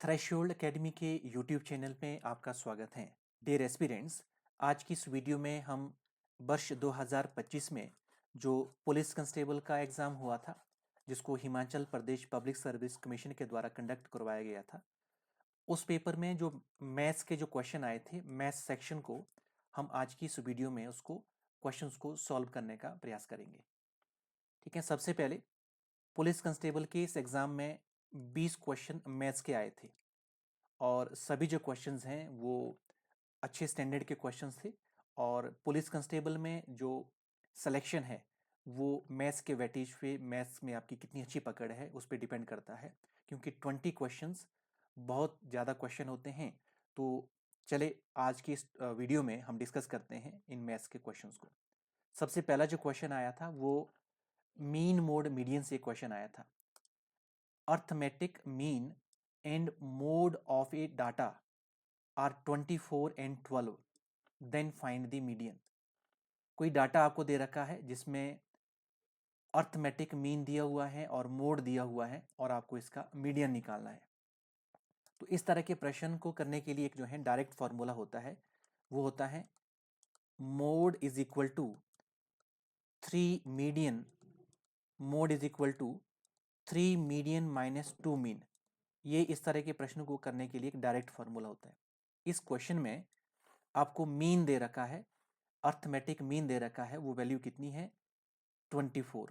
Threshold academy के YouTube channel में आपका स्वागत है। डियर एस्पिरेंट्स, आज की इस वीडियो में हम वर्ष 2025 में जो पुलिस कांस्टेबल का एग्ज़ाम हुआ था, जिसको Himachal Pradesh public service commission के द्वारा कंडक्ट करवाया गया था, उस पेपर में जो मैथ्स के जो क्वेश्चन आए थे, मैथ्स सेक्शन को हम आज की इस वीडियो में उसको क्वेश्चंस को सॉल्व करने का प्रयास करेंगे। ठीक है, सबसे पहले पुलिस कांस्टेबल के इस एग्ज़ाम में 20 क्वेश्चन मैथ्स के आए थे और सभी जो क्वेश्चंस हैं वो अच्छे स्टैंडर्ड के क्वेश्चंस थे। और पुलिस कांस्टेबल में जो सिलेक्शन है वो मैथ्स के वेटेज पे, मैथ्स में आपकी कितनी अच्छी पकड़ है उस पर डिपेंड करता है, क्योंकि 20 क्वेश्चंस बहुत ज़्यादा क्वेश्चन होते हैं। तो चले आज की इस वीडियो में हम डिस्कस करते हैं इन मैथ्स के क्वेश्चंस को। सबसे पहला जो क्वेश्चन आया था वो मीन मोड मीडियन से क्वेश्चन आया था। Arithmetic mean and mode of a data are 24 and 12, then find the median. कोई डाटा आपको दे रखा है जिसमें अर्थमेटिक मीन दिया हुआ है और मोड दिया हुआ है और आपको इसका मीडियन निकालना है। तो इस तरह के प्रश्न को करने के लिए एक जो है डायरेक्ट फॉर्मूला होता है, वो होता है mode is equal to 3 median, mode is equal to 3 median minus 2 mean. ये इस तरह के प्रश्न को करने के लिए एक डायरेक्ट फॉर्मूला होता है। इस क्वेश्चन में आपको मीन दे रखा है, अर्थमेटिक मीन दे रखा है, वो वैल्यू कितनी है 24।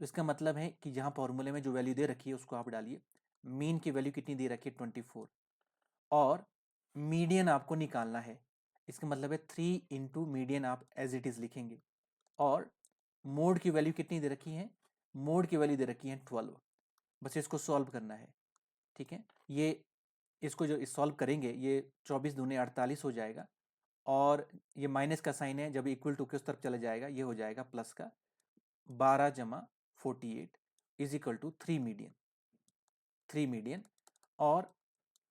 तो इसका मतलब है कि जहां फॉर्मूले में जो वैल्यू दे रखी है उसको आप डालिए। मीन की वैल्यू कितनी दे रखी है 24 और मीडियन आपको निकालना है। इसका मतलब है 3 इंटू मीडियन आप एज इट इज लिखेंगे। और मोड की वैल्यू कितनी दे रखी है, मोड की वैल्यू दे रखी है 12। बस इसको सॉल्व करना है। ठीक है, ये इसको जो सॉल्व करेंगे ये 24 दूने 48 हो जाएगा और ये माइनस का साइन है, जब इक्वल टू के उस तरफ चला जाएगा ये हो जाएगा प्लस का 12 जमा 48 इज इक्वल टू 3 मीडियन। और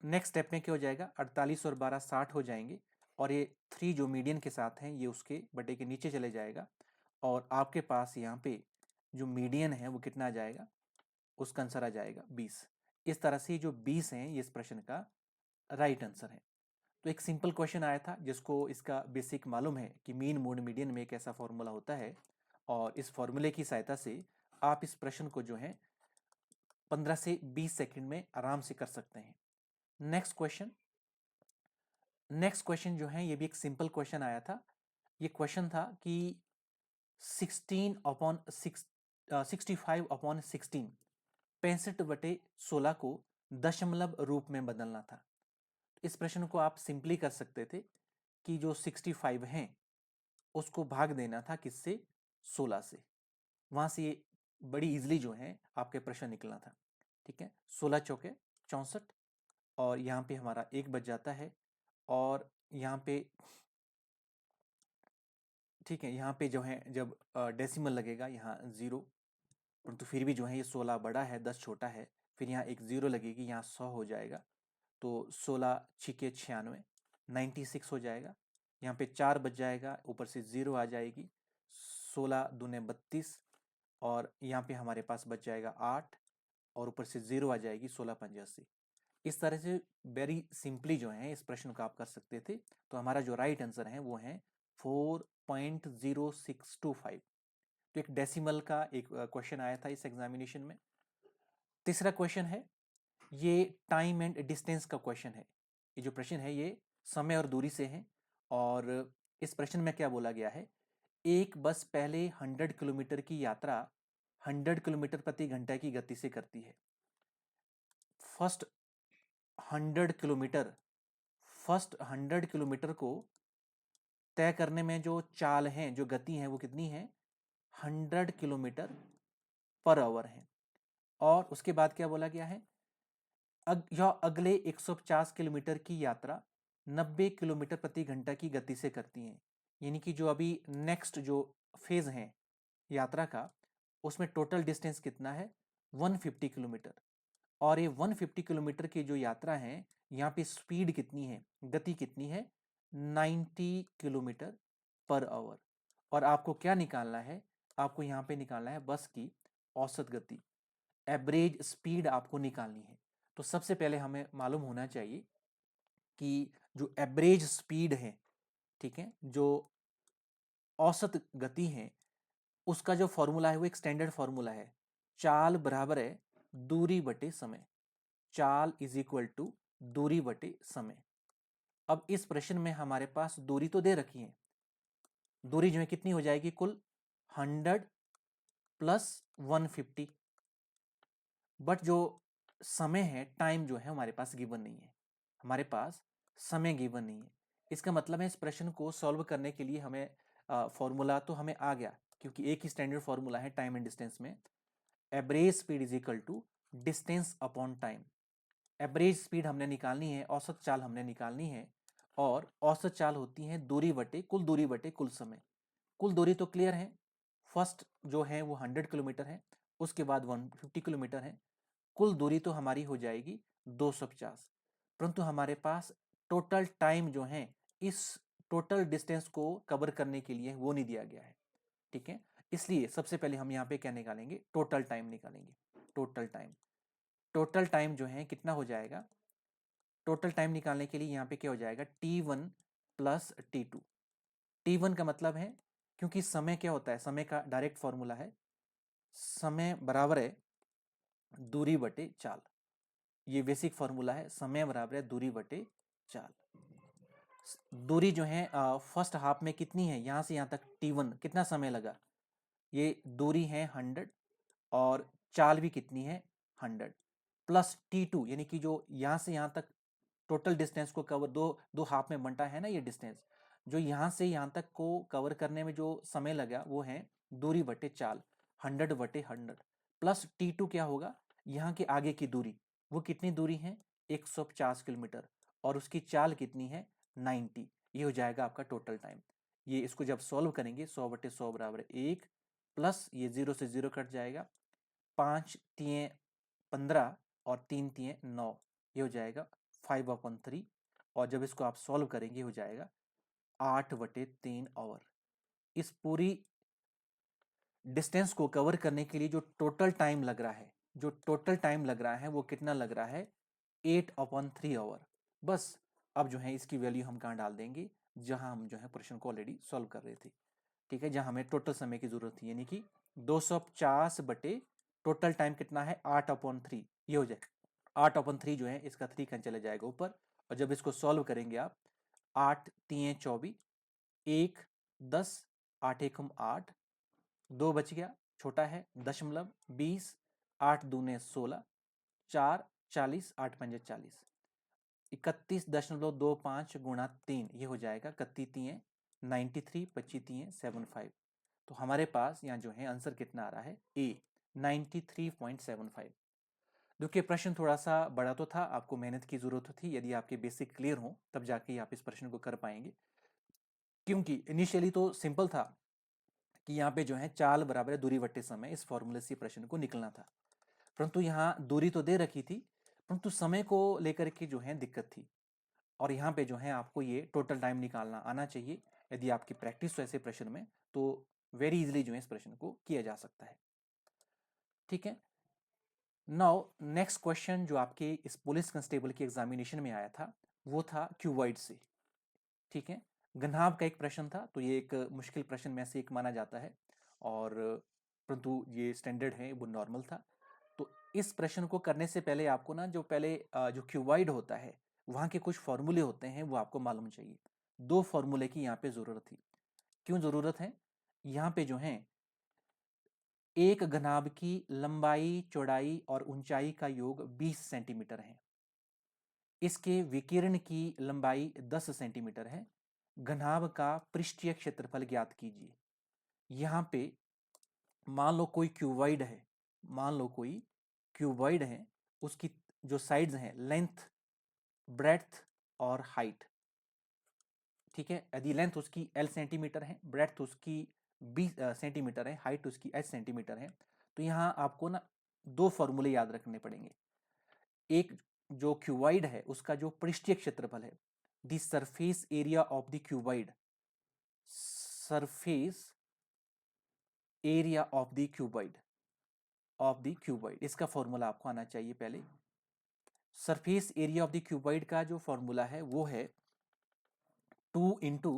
नेक्स्ट स्टेप में क्या हो जाएगा, 48 और 12 60 हो जाएंगे और ये 3 जो मीडियन के साथ हैं ये उसके बटे के नीचे चले जाएगा और आपके पास यहाँ पे जो मीडियन है वो कितना आ जाएगा, उसका आंसर आ जाएगा 20। इस तरह से जो 20 हैं ये इस प्रश्न का राइट आंसर है। तो एक सिंपल क्वेश्चन आया था जिसको इसका बेसिक मालूम है कि मीन मोड मीडियन में एक ऐसा फॉर्मूला होता है और इस फॉर्मूले की सहायता से आप इस प्रश्न को जो है 15 से 20 सेकंड में आराम से कर सकते हैं। नेक्स्ट क्वेश्चन, नेक्स्ट क्वेश्चन जो है ये भी एक सिंपल क्वेश्चन आया था। ये क्वेश्चन था कि 65/16 65/16 को दशमलव रूप में बदलना था। इस प्रश्न को आप सिंपली कर सकते थे कि जो 65 हैं उसको भाग देना था किससे, 16 से। वहां से ये बड़ी इजली जो है आपके प्रश्न निकलना था। ठीक है, 16 चौके 64 और यहाँ पे हमारा 1 बच जाता है और यहाँ पे ठीक है, यहाँ पे जो है जब डेसिमल लगेगा यहाँ 0, परंतु फिर भी जो है ये 16 बड़ा है 10 छोटा है, फिर यहाँ एक 0 लगेगी, यहाँ 100 हो जाएगा। तो 16 छिके 96 96 हो जाएगा। यहाँ पे 4 बच जाएगा, ऊपर से 0 आ जाएगी, 16 दूने 32 और यहाँ पे हमारे पास बच जाएगा 8 और ऊपर से 0 आ जाएगी, 16 × 85। इस तरह से वेरी सिंपली जो है इस प्रश्न को आप कर सकते थे। तो हमारा जो राइट आंसर है वो है 4.0625। तो एक डेसिमल का एक क्वेश्चन आया था इस एग्जामिनेशन में। तीसरा क्वेश्चन है, ये टाइम एंड डिस्टेंस का क्वेश्चन है। ये जो प्रश्न है ये समय और दूरी से है और इस प्रश्न में क्या बोला गया है, एक बस पहले 100 किलोमीटर की यात्रा 100 किलोमीटर प्रति घंटा की गति से करती है। फर्स्ट 100 किलोमीटर फर्स्ट 100 किलोमीटर को तय करने में जो चाल है, जो गति है वो कितनी है, 100 किलोमीटर पर आवर है। और उसके बाद क्या बोला गया है, यह अगले 150 किलोमीटर की यात्रा 90 किलोमीटर प्रति घंटा की गति से करती हैं। यानी कि जो अभी नेक्स्ट जो फेज है यात्रा का, उसमें टोटल डिस्टेंस कितना है, 150 किलोमीटर। और ये 150 किलोमीटर की जो यात्रा है यहाँ पे स्पीड कितनी है, गति कितनी है, 90 किलोमीटर पर आवर। और आपको क्या निकालना है, आपको यहाँ पे निकालना है बस की औसत गति, एवरेज स्पीड आपको निकालनी है। तो सबसे पहले हमें मालूम होना चाहिए कि जो एवरेज स्पीड है, ठीक है, जो औसत गति है, उसका जो फॉर्मूला है वो एक स्टैंडर्ड फॉर्मूला है। चाल बराबर है दूरी बटे समय। चाल इज इक्वल टू दूरी बटे समय। अब इस प्रश्न में हमारे पास दूरी तो दे रखी है, दूरी जो है कितनी हो जाएगी, कुल 100 प्लस 150, बट जो समय है, टाइम जो है हमारे पास गिवन नहीं है, हमारे पास समय गिवन नहीं है। इसका मतलब है इस प्रश्न को सॉल्व करने के लिए हमें फॉर्मूला तो हमें आ गया, क्योंकि एक ही स्टैंडर्ड फॉर्मूला है टाइम एंड डिस्टेंस में, average speed is equal to distance upon time. Average speed हमने निकालनी है, औसत चाल हमने निकालनी है, और औसत चाल होती है दूरी बटे कुल समय। कुल दूरी तो क्लियर है, फर्स्ट जो है वो 100 किलोमीटर है, उसके बाद 150 किलोमीटर है, कुल दूरी तो हमारी हो जाएगी 250। परंतु हमारे पास टोटल टाइम जो है इस टोटल डिस्टेंस को कवर करने के लिए वो नहीं दिया गया है, ठीक है। इसलिए सबसे पहले हम यहाँ पे क्या निकालेंगे, टोटल टाइम निकालेंगे। टोटल टाइम, टोटल टाइम जो है कितना हो जाएगा, टोटल टाइम निकालने के लिए यहाँ पे क्या हो जाएगा, T1 प्लस T2। T1 का मतलब है, क्योंकि समय क्या होता है, समय का डायरेक्ट फॉर्मूला है, समय बराबर है दूरी बटे चाल। ये बेसिक फॉर्मूला है, समय बराबर है दूरी बटे चाल। दूरी जो है फर्स्ट हाफ में कितनी है, यहां से यहां तक T1 कितना समय लगा, ये दूरी है 100, और चाल भी कितनी है 100, प्लस T2 यानी कि जो यहां से यहां तक टोटल डिस्टेंस को कवर, दो दो हाफ में बंटा है ना ये डिस्टेंस, जो यहां से यहां तक को कवर करने में जो समय लगा वो है दूरी बटे चाल, 100/100, प्लस T2 क्या होगा, यहाँ के आगे की दूरी, वो कितनी दूरी है 150 किलोमीटर, और उसकी चाल कितनी है 90। ये हो जाएगा आपका टोटल टाइम। ये इसको जब सॉल्व करेंगे 100/100 बराबर 1, प्लस ये 0 से 0 कट जाएगा, 5 तिये 15 और 3 तिये 9, ये हो जाएगा 5/3, और जब इसको आप सॉल्व करेंगे हो जाएगा 8/3 आवर। इस पूरी डिस्टेंस को कवर करने के लिए जो टोटल टाइम लग रहा है, जो टोटल टाइम लग रहा है वो कितना लग रहा है, 8/3 आवर। बस अब जो है इसकी वैल्यू हम कहाँ डाल देंगे, जहां हम जो है प्रश्न को ऑलरेडी सॉल्व कर रहे थे, ठीक है, जहां हमें टोटल समय की जरूरत थी, यानी कि 250 बटे टोटल टाइम कितना है 8/3, ये हो जाएगा 8/3 जो है इसका 3 का चले जाएगा ऊपर, और जब इसको सॉल्व करेंगे आप, 8 तिये 24, 1 10, 8 एकम 8, 2 बच गया, छोटा है दशमलव, 20, 8 दूने 16, 4 40, 8 पंजे 40, 31.25 गुणा 3, ये हो जाएगा 31 93, 25 75। तो हमारे पास यहाँ जो है आंसर कितना आ रहा है, ए 93.75। देखिए प्रश्न थोड़ा सा बड़ा तो था, आपको मेहनत की जरूरत थी, यदि आपके बेसिक क्लियर हो तब जाके आप इस प्रश्न को कर पाएंगे, क्योंकि इनिशियली तो सिंपल था कि यहाँ पे जो है चाल बराबर है दूरी बट्टे समय, इस फॉर्मूले से प्रश्न को निकलना था, परंतु यहाँ दूरी तो दे रखी थी, परंतु समय को लेकर के जो है दिक्कत थी, और यहाँ पे जो है आपको ये टोटल टाइम निकालना आना चाहिए। यदि आपकी प्रैक्टिस हो ऐसे प्रश्न में तो वेरी इजीली जो है इस प्रश्न को किया जा सकता है, ठीक है। नाउ नेक्स्ट क्वेश्चन जो आपके इस पुलिस कांस्टेबल की एग्जामिनेशन में आया था वो था क्यूबॉइड से, ठीक है। गन्हाव का एक प्रश्न था, तो ये एक मुश्किल प्रश्न में से एक माना जाता है, और परंतु ये स्टैंडर्ड है, वो नॉर्मल था। तो इस प्रश्न को करने से पहले आपको ना जो पहले जो क्यूबॉइड होता है वहाँ के कुछ फॉर्मूले होते हैं वो आपको मालूम चाहिए। दो फॉर्मूले की यहाँ पे जरूरत थी। क्यों जरूरत है, यहाँ पे जो है एक घनाभ की लंबाई चौड़ाई और ऊंचाई का योग 20 सेंटीमीटर है, इसके विकिरण की लंबाई 10 सेंटीमीटर है, घनाभ का पृष्ठीय क्षेत्रफल ज्ञात कीजिए। यहाँ पे मान लो कोई क्यूबॉइड है, मान लो कोई क्यूबॉइड है, उसकी जो साइड्स हैं लेंथ, ब्रेड्थ और हाइट, ठीक है। यदि लेंथ उसकी L सेंटीमीटर है, ब्रेड्थ उसकी 20 सेंटीमीटर है, हाइट उसकी H सेंटीमीटर है, तो यहाँ आपको ना दो फॉर्मूले याद रखने पड़ेंगे। एक जो क्यूबॉइड है उसका जो पृष्ठीय क्षेत्रफल है, the surface area of the cuboid, surface area of the cuboid, इसका फॉर्मूला आपको आना चाहिए पहले। Surface area of the cuboid का जो फॉर्मूला है वो है 2 into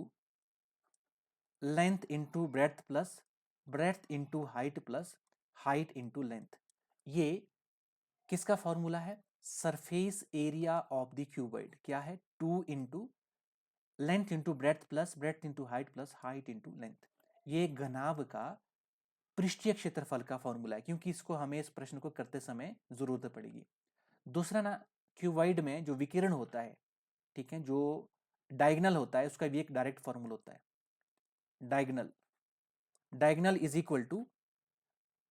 length into breadth plus breadth into height plus height into length. ये किसका फॉर्मूला है? Surface area of the cuboid. क्या है? 2 into length into breadth plus breadth into height plus height into length. ये घनाभ का पृष्ठीय क्षेत्रफल का फॉर्मूला है, क्योंकि इसको हमें इस प्रश्न को करते समय जरूरत पड़ेगी। दूसरा ना, क्यूबॉइड में जो विकिरण होता है, ठीक है, जो डायगनल होता है, उसका भी एक डायरेक्ट फॉर्मूला होता है। Diagonal is equal to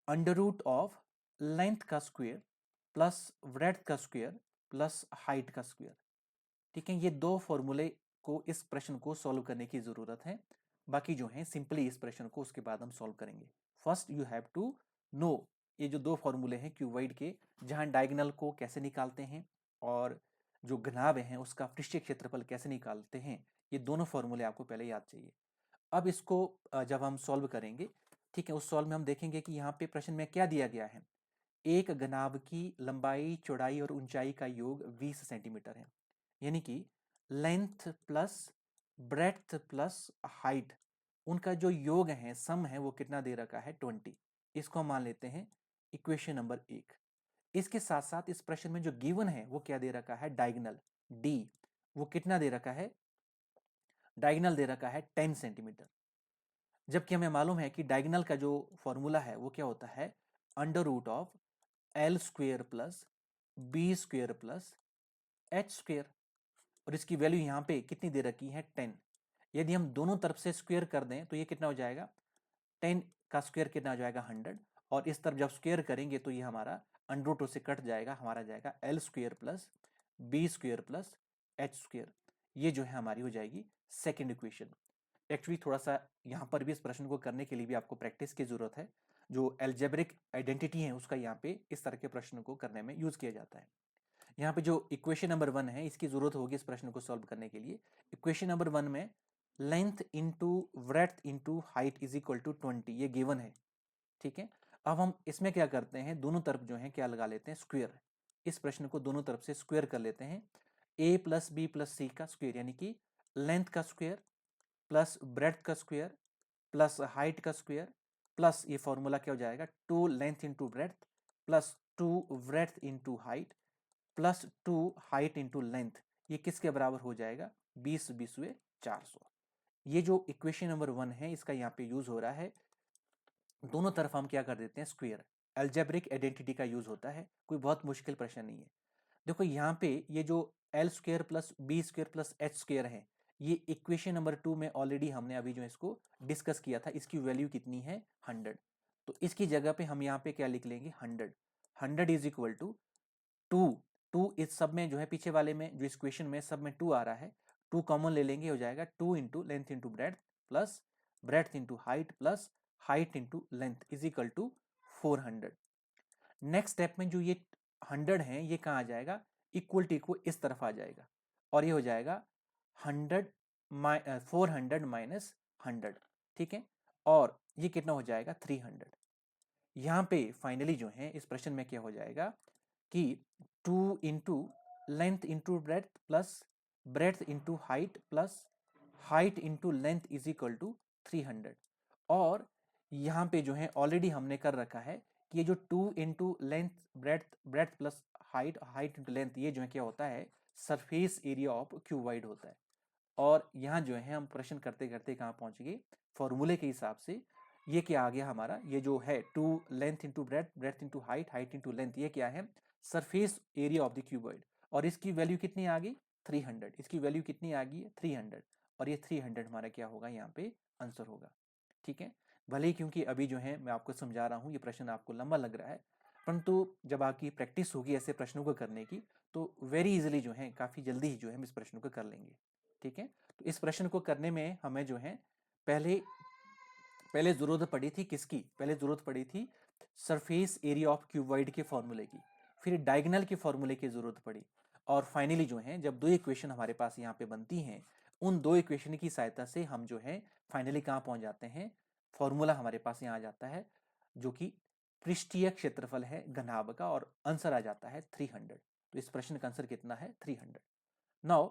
under root of length का स्क्वायर प्लस ब्रेड्थ का स्क्वायर प्लस हाइट का स्क्वायर। ठीक है, ये दो फॉर्मूले को इस प्रश्न को सॉल्व करने की जरूरत है। बाकी जो है सिंपली इस प्रश्न को उसके बाद हम सॉल्व करेंगे। First you have to know ये जो दो फॉर्मूले हैं क्यूबॉइड के, जहां डायगोनल को कैसे निकालते हैं और जो घनाभ है उसका पृष्ठीय क्षेत्रफल कैसे निकालते हैं, ये दोनों फॉर्मूले आपको पहले याद चाहिए। अब इसको जब हम सॉल्व करेंगे, ठीक है, उस सॉल्व में हम देखेंगे कि यहाँ पे प्रश्न में क्या दिया गया है। एक घनाभ की लंबाई, चौड़ाई और ऊंचाई का योग 20 सेंटीमीटर है, यानी कि length plus breadth plus height, उनका जो योग है, सम है, वो कितना दे रखा है? 20। इसको हम मान लेते हैं इक्वेशन नंबर 1। इसके साथ साथ इस प्रश्न में जो गिवन है वो क्या दे रखा है? डायगोनल डी, वो कितना दे रखा है? डायगोनल दे रखा है 10 सेंटीमीटर। जबकि हमें मालूम है कि डायगोनल का जो फॉर्मूला है वो क्या होता है? Under root of L square plus B square plus H square. और इसकी वैल्यू यहाँ पे कितनी दे रखी है? 10। यदि हम दोनों तरफ से स्क्वेयर कर दें तो ये कितना हो जाएगा? 10 का स्क्वेयर कितना हो जाएगा? 100। और इस तरफ जब स्क्वेयर करेंगे तो ये हमारा अंडर रूट से कट जाएगा, हमारा जाएगा L square plus B square plus H square. ये जो है हमारी हो जाएगी सेकेंड इक्वेशन। एक्चुअली थोड़ा सा यहाँ पर भी इस प्रश्न को करने के लिए भी आपको प्रैक्टिस की जरूरत है। जो एल्जेब्रिक आइडेंटिटी है उसका यहाँ पे इस तरह के प्रश्न को करने में यूज किया जाता है। यहाँ पे जो इक्वेशन नंबर 1 है इसकी जरूरत होगी इस प्रश्न को सॉल्व करने के लिए। इक्वेशन नंबर 1 में length into breadth into height is equal to 20, ये गिवन है। ठीक है, अब हम इसमें क्या करते हैं, दोनों तरफ जो है क्या लगा लेते हैं? स्क्वेयर। इस प्रश्न को दोनों तरफ से स्क्वेयर कर लेते हैं। ए प्लस बी प्लस सी का स्क्वेयर, यानी कि लेंथ का स्क्वेयर प्लस ब्रेड्थ का स्क्वेयर प्लस हाइट का स्क्वेयर प्लस ये फॉर्मूला क्या हो जाएगा? 2 length into breadth plus 2 breadth into height plus 2 height into length. ये किसके बराबर हो जाएगा? 20 20 400। ये जो इक्वेशन नंबर 1 है इसका यहाँ पे यूज हो रहा है। दोनों तरफ हम क्या कर देते हैं? स्क्वेयर। एल्जेब्रिक आइडेंटिटी का यूज होता है, कोई बहुत मुश्किल प्रश्न नहीं है। देखो यहाँ पे ये जो L square plus B square plus H square है, ये इक्वेशन नंबर 2 में ऑलरेडी हमने अभी जो इसको डिस्कस किया था, इसकी वैल्यू कितनी है? 100। तो इसकी जगह पे हम यहाँ पे क्या लिख लेंगे? 100। 100 इज इक्वल टू 2। 2 इस सब में जो है, पीछे वाले में जो इस क्वेश्चन में सब में 2 आ रहा है, 2 कॉमन ले लेंगे, हो जाएगा 2 into length into breadth plus breadth into height plus height into length is equal to 400। Next step में जो ये 100 है ये कहाँ आ जाएगा? इक्वलिटी को इस तरफ आ जाएगा और ये हो जाएगा 100 400 माइनस 100। ठीक है, और ये कितना हो जाएगा? 300। यहाँ पे फाइनली जो है इस प्रश्न में क्या हो जाएगा कि 2 into length into breadth plus breadth into height plus height into length is equal to 300। और यहाँ पे जो है ऑलरेडी हमने कर रखा है कि ये जो 2 into length breadth breadth plus height height into length, ये जो है क्या होता है? सरफेस एरिया ऑफ क्यूबॉइड होता है। और यहाँ जो है हम प्रश्न करते करते कहाँ पहुंच गए? फॉर्मूले के हिसाब से ये क्या आ गया हमारा? ये जो है 2 length into breadth breadth into height height into length, ये क्या है? Surface area of the cuboid. और इसकी वैल्यू कितनी आ गई? 300। इसकी वैल्यू कितनी आ गई? 300। और ये 300 हमारा क्या होगा? यहाँ पे आंसर होगा। ठीक है, भले ही क्योंकि अभी जो है मैं आपको समझा रहा हूँ, ये प्रश्न आपको लंबा लग रहा है, परंतु जब आपकी प्रैक्टिस होगी ऐसे प्रश्नों को करने की तो वेरी इजिली जो है काफ़ी जल्दी ही जो है हम इस प्रश्न को कर लेंगे। ठीक है, तो इस प्रश्न को करने में हमें जो है पहले पहले जरूरत पड़ी थी किसकी? पहले जरूरत पड़ी थी सरफेस एरिया ऑफ क्यूबॉइड के फॉर्मूले की, फिर डायगोनल के फॉर्मूले की जरूरत पड़ी, और फाइनली जो है जब दो इक्वेशन हमारे पास यहाँ पे बनती हैं, उन दो इक्वेशन की सहायता से हम जो है फाइनली कहाँ पहुंच जाते हैं? फॉर्मूला हमारे पास यहाँ आ जाता है जो कि पृष्ठीय क्षेत्रफल है घनाभ का, और आंसर आ जाता है 300। तो इस प्रश्न का आंसर कितना है 300। नाउ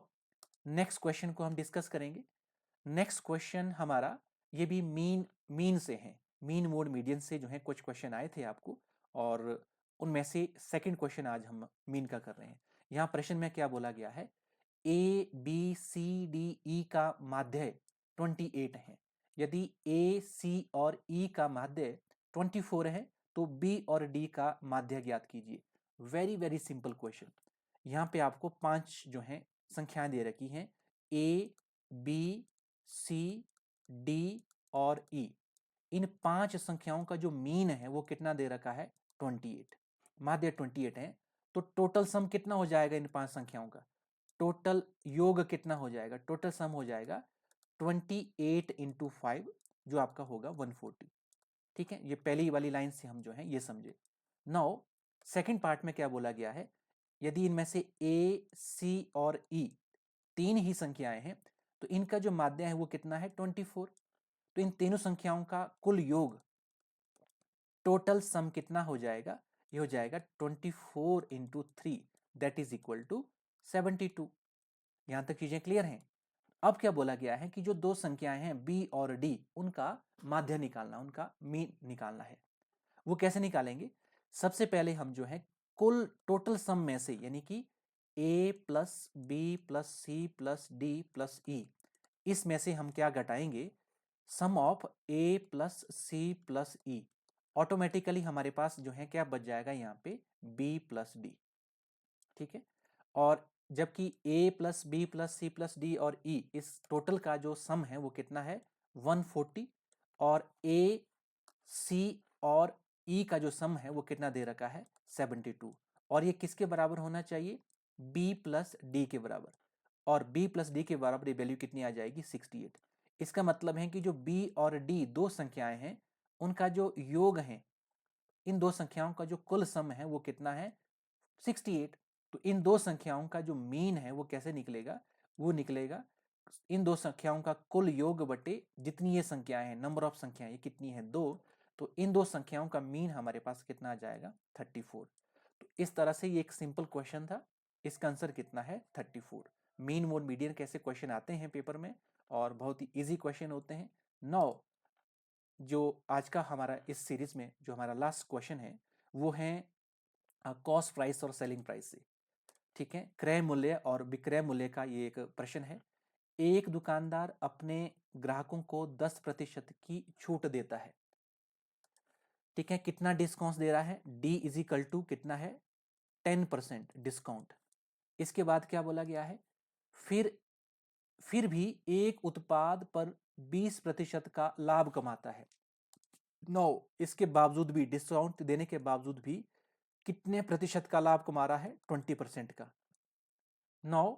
नेक्स्ट क्वेश्चन को हम डिस्कस करेंगे। नेक्स्ट क्वेश्चन हमारा ये भी मीन से है, मीन मोड मीडियन से जो है कुछ क्वेश्चन आए थे आपको, और उनमें से सेकंड क्वेश्चन आज हम मीन का कर रहे हैं। यहाँ प्रश्न में क्या बोला गया है, A B C D E का माध्य 28 है। यदि ए सी और ई का माध्य 24 है तो बी और डी का माध्य ज्ञात कीजिए। Very very simple question. यहाँ पे आपको 5 जो है संख्याएं दे रखी हैं, ए बी सी डी और ई। इन 5 संख्याओं का जो मीन है वो कितना दे रखा है 28, माध्य 28 है। तो टोटल सम कितना हो जाएगा इन 5 संख्याओं का, टोटल योग कितना हो जाएगा, टोटल सम हो जाएगा 28 इंटू 5 जो आपका होगा 140। ठीक है, ये पहली वाली लाइन से हम जो है ये समझे। नाउ सेकंड पार्ट में क्या बोला गया है, यदि इनमें से ए सी और ई तीन ही संख्याएं हैं तो इनका जो माध्य है वो कितना है 24। तो इन तीनों संख्याओं का कुल योग टोटल सम कितना हो जाएगा, ये हो जाएगा 24 into 3 that is equal to 72। यहां तक चीजें क्लियर हैं। अब क्या बोला गया है कि जो दो संख्याएं हैं बी और डी उनका माध्य निकालना, उनका मीन निकालना है। वो कैसे निकालेंगे, सबसे पहले हम जो है कुल टोटल सम में से यानी कि A plus B plus C plus D plus E, इसमें से हम क्या घटाएंगे, sum of A plus C plus E. Automatically हमारे पास जो है क्या बच जाएगा यहाँ पे बी प्लस डी। ठीक है, और जबकि A plus B plus C plus D और ई इस टोटल का जो सम है वो कितना है 140, और ए सी और ई का जो सम है वो कितना दे रखा है 72, और ये किसके बराबर होना चाहिए बी प्लस डी के बराबर, और बी प्लस डी के बराबर ये वैल्यू कितनी आ जाएगी 68। इसका मतलब है कि जो बी और डी दो संख्याएं हैं उनका जो योग है, इन दो संख्याओं का जो कुल सम है वो कितना है 68। तो इन दो संख्याओं का जो मीन है वो कैसे निकलेगा, वो निकलेगा इन दो संख्याओं का कुल योग बटे जितनी ये संख्याएं हैं, नंबर ऑफ संख्याएं ये कितनी है 2, तो इन दो संख्याओं का मीन हमारे पास कितना आ जाएगा 34। तो इस तरह से ये एक सिंपल क्वेश्चन था, इसका आंसर कितना है 34। मीन मोड मीडियन कैसे क्वेश्चन आते हैं पेपर में, और बहुत ही इजी क्वेश्चन होते हैं। नाउ जो आज का हमारा इस सीरीज में जो हमारा लास्ट क्वेश्चन है वो है कॉस्ट प्राइस और सेलिंग प्राइस से। ठीक है, क्रय मूल्य और विक्रय मूल्य का ये एक प्रश्न है। एक दुकानदार अपने ग्राहकों को 10% की छूट देता है। ठीक है, कितना डिस्काउंट दे रहा है, डी इज इक्वल टू कितना है 10% डिस्काउंट। इसके बाद क्या बोला गया है, फिर भी एक उत्पाद पर 20% का लाभ कमाता है। नो, इसके बावजूद भी डिस्काउंट देने के बावजूद भी कितने प्रतिशत का लाभ कमा रहा है 20% का। नौ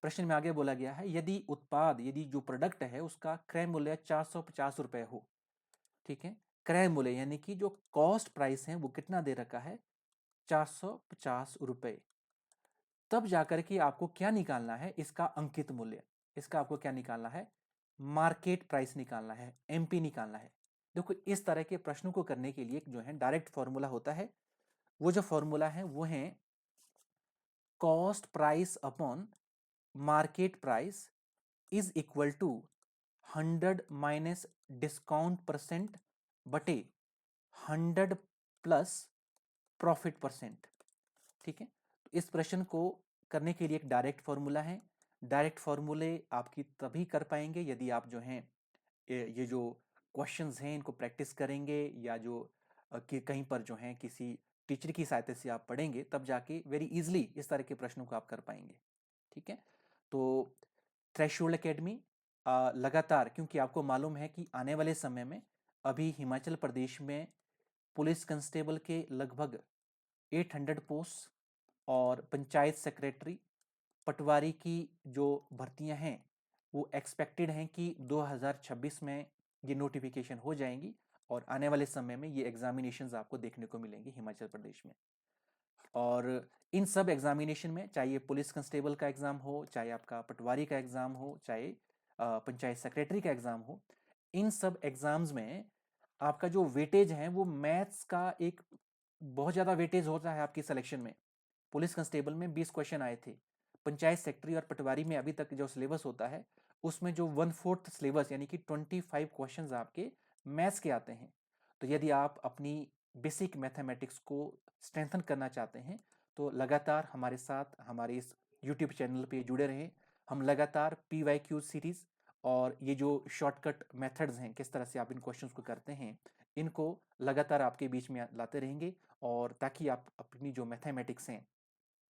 प्रश्न में आगे बोला गया है, यदि जो प्रोडक्ट है उसका क्रय मूल्य 450 रुपए हो। ठीक है, क्रय मूल्य यानी कि जो कॉस्ट प्राइस है वो कितना दे रखा है 450 रुपए। तब जाकर के आपको क्या निकालना है, इसका अंकित मूल्य, इसका आपको क्या निकालना है मार्केट प्राइस निकालना है, एमपी निकालना है। देखो इस तरह के प्रश्नों को करने के लिए जो है डायरेक्ट फॉर्मूला होता है, वो जो फॉर्मूला है वो है cost price upon market price is equal to 100 minus discount percent बटे 100 प्लस प्रॉफिट परसेंट। ठीक है, तो इस प्रश्न को करने के लिए एक डायरेक्ट फॉर्मूला है। डायरेक्ट फॉर्मूले आपकी तभी कर पाएंगे यदि आप जो हैं ये जो क्वेश्चंस हैं इनको प्रैक्टिस करेंगे, या जो कि कहीं पर जो है किसी टीचर की सहायता से आप पढ़ेंगे, तब जाके वेरी इजीली इस तरह के प्रश्नों को आप कर पाएंगे। ठीक है, तो थ्रेशोल्ड एकेडमी लगातार, क्योंकि आपको मालूम है कि आने वाले समय में अभी हिमाचल प्रदेश में पुलिस कांस्टेबल के लगभग 800 पोस्ट और पंचायत सेक्रेटरी पटवारी की जो भर्तियां हैं वो एक्सपेक्टेड हैं कि 2026 में ये नोटिफिकेशन हो जाएंगी, और आने वाले समय में ये एग्जामिनेशंस आपको देखने को मिलेंगे हिमाचल प्रदेश में। और इन सब एग्जामिनेशन में, चाहे ये पुलिस कांस्टेबल का एग्जाम हो, चाहे आपका पटवारी का एग्जाम हो, चाहे पंचायत सेक्रेटरी का एग्जाम हो, इन सब एग्जाम्स में आपका जो वेटेज है वो मैथ्स का एक बहुत ज़्यादा वेटेज होता है आपकी सिलेक्शन में। पुलिस कांस्टेबल में 20 क्वेश्चन आए थे। पंचायत सेक्रेटरी और पटवारी में अभी तक जो सिलेबस होता है उसमें जो 1/4 सिलेबस यानी कि 25 क्वेश्चंस आपके मैथ्स के आते हैं। तो यदि आप अपनी बेसिक मैथमेटिक्स को स्ट्रेंथन करना चाहते हैं तो लगातार हमारे साथ हमारे इस यूट्यूब चैनल पे जुड़े रहें। हम लगातार PYQ सीरीज और ये जो शॉर्टकट मेथड्स हैं किस तरह से आप इन क्वेश्चंस को करते हैं इनको लगातार आपके बीच में लाते रहेंगे, और ताकि आप अपनी जो मैथमेटिक्स हैं,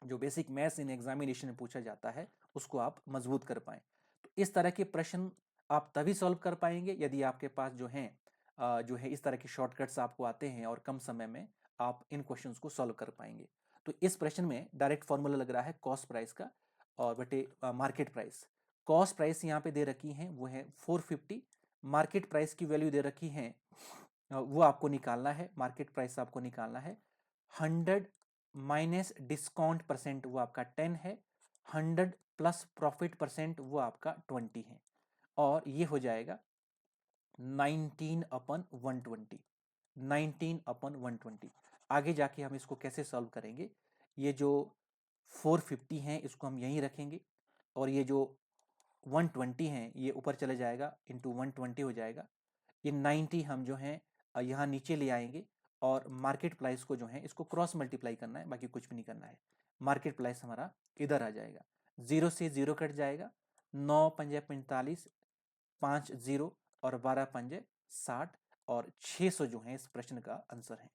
जो बेसिक मैथ्स इन एग्जामिनेशन में पूछा जाता है, उसको आप मजबूत कर पाएं। तो इस तरह के प्रश्न आप तभी सॉल्व कर पाएंगे यदि आपके पास जो है इस तरह के शॉर्टकट्स आपको आते हैं और कम समय में आप इन क्वेश्चंस को सॉल्व कर पाएंगे। तो इस प्रश्न में डायरेक्ट फॉर्मूला लग रहा है कॉस्ट प्राइस का और बटे मार्केट प्राइस। कॉस्ट प्राइस यहाँ पे दे रखी है वो है 450, मार्केट प्राइस की वैल्यू दे रखी है वो आपको निकालना है, मार्केट प्राइस आपको निकालना है। 100 माइनस डिस्काउंट परसेंट वो आपका 10 है, 100 प्लस प्रॉफिट परसेंट वो आपका 20 है, और ये हो जाएगा 19/120। 19/120। आगे जाके हम इसको कैसे सॉल्व करेंगे, ये जो 450 हैं इसको हम यहीं रखेंगे और ये जो 120 हैं ये ऊपर चले जाएगा, इंटू 120 हो जाएगा। ये 90 हम जो हैं यहाँ नीचे ले आएंगे और मार्केट प्राइस को जो है इसको क्रॉस मल्टीप्लाई करना है, बाकी कुछ भी नहीं करना है। मार्केट प्राइस हमारा इधर आ जाएगा, 0 से 0 कट जाएगा, 9 पंजे 45, 5 0 और 12 पंजे 60 और 600 जो है इस प्रश्न का आंसर है।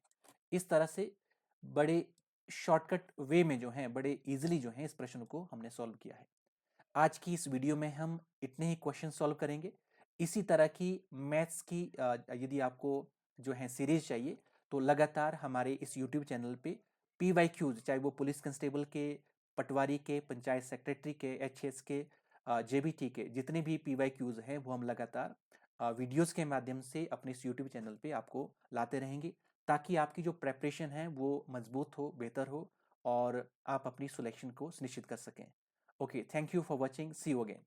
इस तरह से बड़े शॉर्टकट वे में जो है बड़े इजीली जो है इस प्रश्न को हमने सॉल्व किया है। आज की इस वीडियो में हम इतने ही क्वेश्चन सॉल्व करेंगे। इसी तरह की मैथ्स की यदि आपको जो है सीरीज चाहिए तो लगातार हमारे इस यूट्यूब चैनल पे PYQs, चाहे वो पुलिस कांस्टेबल के, पटवारी के, पंचायत सेक्रेटरी के, HS के, JBT के, जितने भी PYQs हैं वो हम लगातार वीडियोस के माध्यम से अपने इस यूट्यूब चैनल पे आपको लाते रहेंगे, ताकि आपकी जो प्रेपरेशन है वो मजबूत हो, बेहतर हो और आप अपनी सिलेक्शन को सुनिश्चित कर सकें। Okay, thank you for watching. See you again.